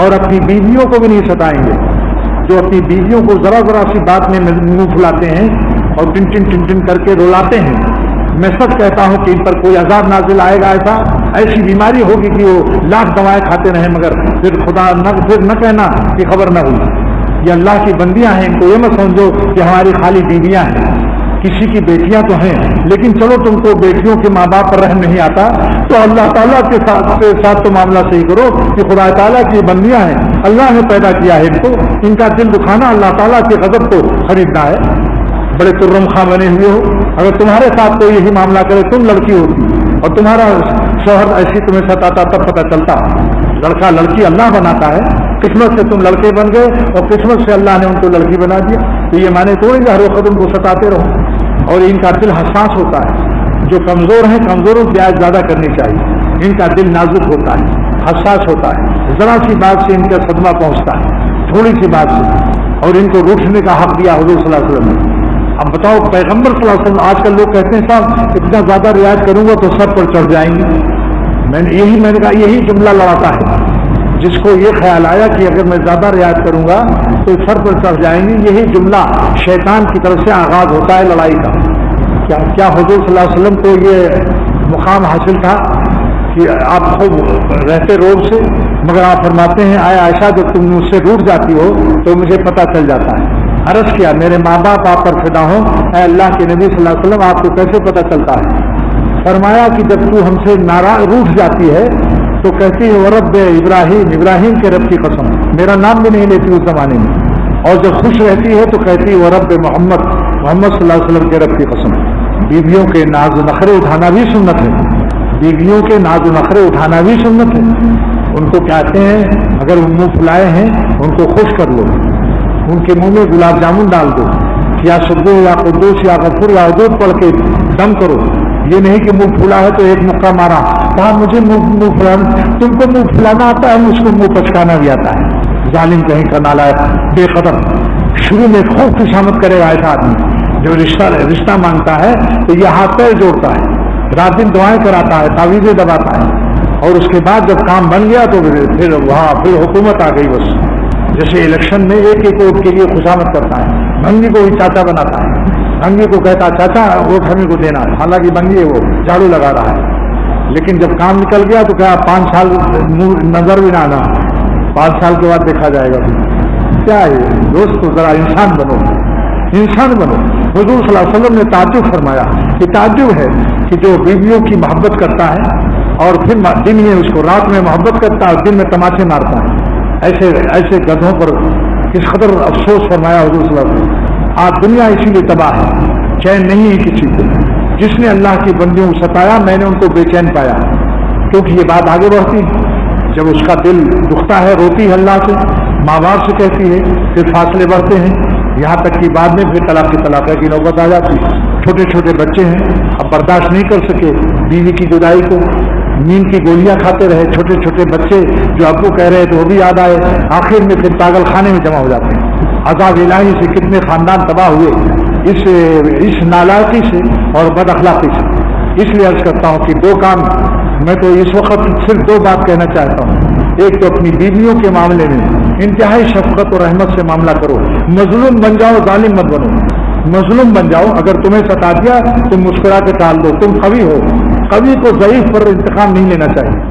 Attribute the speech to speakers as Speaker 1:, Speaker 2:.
Speaker 1: اور اپنی بیویوں کو بھی نہیں ستائیں گے. جو اپنی بیویوں کو ذرا ذرا سی بات میں منہ پھلاتے ہیں اور ٹن ٹن ٹن ٹن کر کے رلاتے ہیں، میں سچ کہتا ہوں کہ ان پر کوئی عذاب نازل آئے گا. ایسی بیماری ہوگی کہ وہ لاکھ دوائیں کھاتے رہیں مگر پھر خدا پھر نہ کہنا کہ خبر نہ ہوئی. یہ اللہ کی بندیاں ہیں، ان کو یہ مت سمجھو کہ ہماری خالی بیویاں ہیں. کسی کی بیٹیاں تو ہیں، لیکن چلو تم کو بیٹیوں کے ماں باپ پر رحم نہیں آتا تو اللہ تعالیٰ کے ساتھ تو معاملہ صحیح کرو کہ خدا تعالیٰ کی بندیاں ہیں، اللہ نے پیدا کیا ہے ان کو. ان کا دل دکھانا اللہ تعالیٰ کے غضب کو خریدنا ہے. بڑے ترم خاں بنے ہوئے ہو، اگر تمہارے ساتھ کوئی یہی معاملہ کرے، تم لڑکی ہوتی اور تمہارا شوہر ایسی تمہیں ستاتا، تب پتہ چلتا. لڑکا لڑکی اللہ بناتا ہے، قسمت سے تم لڑکے بن گئے اور قسمت سے اللہ نے ان کو لڑکی بنا دیا. تو یہ مانے تھوڑی کہ ہر وقت ان کو ستاتے رہو. اور ان کا دل حساس ہوتا ہے. جو کمزور ہیں کمزوروں کی رعایت زیادہ کرنی چاہیے. ان کا دل نازک ہوتا ہے، حساس ہوتا ہے. ذرا سی بات سے ان کا صدمہ پہنچتا ہے، تھوڑی سی بات سے. اور ان کو روٹنے کا حق دیا حضور صلی اللہ علیہ وسلم نے. اب بتاؤ پیغمبر صلی اللہ علیہ وسلم، آج کل لوگ کہتے ہیں صاحب اتنا زیادہ رعایت کروں گا تو سر پر چڑھ جائیں گے. میں نے کہا یہی جملہ لڑاتا ہے. جس کو یہ خیال آیا کہ اگر میں زیادہ رعایت کروں گا تو سر پر چڑھ جائیں گے، یہی جملہ شیطان کی طرف سے آغاز ہوتا ہے لڑائی کا. کیا حضور صلی اللہ علیہ وسلم کو یہ مقام حاصل تھا کہ آپ خوب رہتے روب سے، مگر آپ فرماتے ہیں آئے عائشہ جب تم مجھ سے روٹ جاتی ہو تو مجھے پتہ چل جاتا ہے. عرض کیا میرے ماں باپ آپ پر فدا ہوں، اے اللہ کے نبی صلی اللہ علیہ وسلم آپ کو کیسے پتہ چلتا ہے؟ فرمایا کہ جب تو ہم سے ناراض روٹ جاتی ہے تو کہتی ہے ورب ابراہیم، ابراہیم کے رب کی قسم، میرا نام بھی نہیں لیتی اس زمانے میں. اور جب خوش رہتی ہے تو کہتی ہے ورب محمد، محمد صلی اللہ علیہ وسلم کے رب کی قسم. بیویوں کے ناز و نخرے اٹھانا بھی سنت ہے. بیویوں کے ناز و نخرے اٹھانا بھی سنت ہے. ان کو کہتے ہیں اگر وہ منہ پھلائے ہیں ان کو خوش کر لو، ان کے منہ میں گلاب جامن ڈال دو، یا سبو یا قدوس یا غفور یا حدود پڑھ کے دم کرو. یہ نہیں کہ منہ پھولا ہے تو ایک مکہ مارا، کہا مجھے منہ پھلانا، تم کو منہ پھلانا آتا ہے، مجھ کو منہ پچکانا بھی آتا ہے. ظالم کہیں کا نالائق بے قدر. شروع میں خوب خوشامد کرے گا ایسا آدمی جو رشتہ مانگتا ہے تو یہ ہاتھ پیر جوڑتا ہے، رات دن دعائیں کراتا ہے، تعویذیں دباتا ہے، اور اس کے بعد جب کام بن گیا تو پھر وہاں پھر حکومت آ گئی. بس جیسے الیکشن میں ایک ایک ووٹ کے لیے خوشامد کرتا ہے، بھنگی کو بھی چاچا بناتا ہے، بھنگی کو کہتا ہے چاچا ووٹ ہمیں کو دینا ہے، حالانکہ بھنگی وہ جھاڑو لگا رہا ہے. لیکن جب کام نکل گیا تو کہا 5 سال نظر بھی نہ آنا، 5 سال کے بعد دیکھا جائے گا. کیا ہے دوست، ذرا انسان بنو، انسان بنو. حضور صلی اللہ علیہ وسلم نے تعجب فرمایا کہ تعجب ہے کہ جو بیویوں کی محبت کرتا ہے اور پھر دن میں اس کو رات میں محبت کرتا ہے اور دن میں تماچے مارتا ہے، ایسے گدھوں پر کس قدر افسوس فرمایا حضور صلی اللہ علیہ وسلم. آج دنیا اسی لیے تباہ ہے، چین نہیں ہے کسی کو. جس نے اللہ کی بندیوں کو ستایا میں نے ان کو بے چین پایا، کیونکہ یہ بات آگے بڑھتی ہے. جب اس کا دل دکھتا ہے روتی ہے اللہ سے، ماں باپ سے کہتی ہے، پھر فاصلے بڑھتے ہیں، یہاں تک کہ بعد میں پھر طلاق کی نوبت آ جاتی. چھوٹے چھوٹے بچے ہیں، اب برداشت نہیں کر سکے بیوی کی جدائی کو، نیند کی گولیاں کھاتے رہے. چھوٹے چھوٹے بچے جو ابو کہہ رہے تو وہ بھی یاد آئے، آخر میں پھر پاگل خانے میں جمع ہو جاتے ہیں. عذاب الہی سے کتنے خاندان تباہ ہوئے اس نالائقی سے اور بد اخلاقی سے. اس لیے عرض کرتا ہوں کہ 2 کام میں تو اس وقت صرف 2 بات کہنا چاہتا ہوں. ایک تو اپنی بیویوں کے معاملے میں انتہائی شفقت اور رحمت سے معاملہ کرو. مظلوم بن جاؤ، ظالم مت بنو. مظلوم بن جاؤ، اگر تمہیں ستا دیا تم مسکرا کے ٹال دو. تم قوی ہو، قوی کو ضعیف پر انتقام نہیں لینا چاہیے.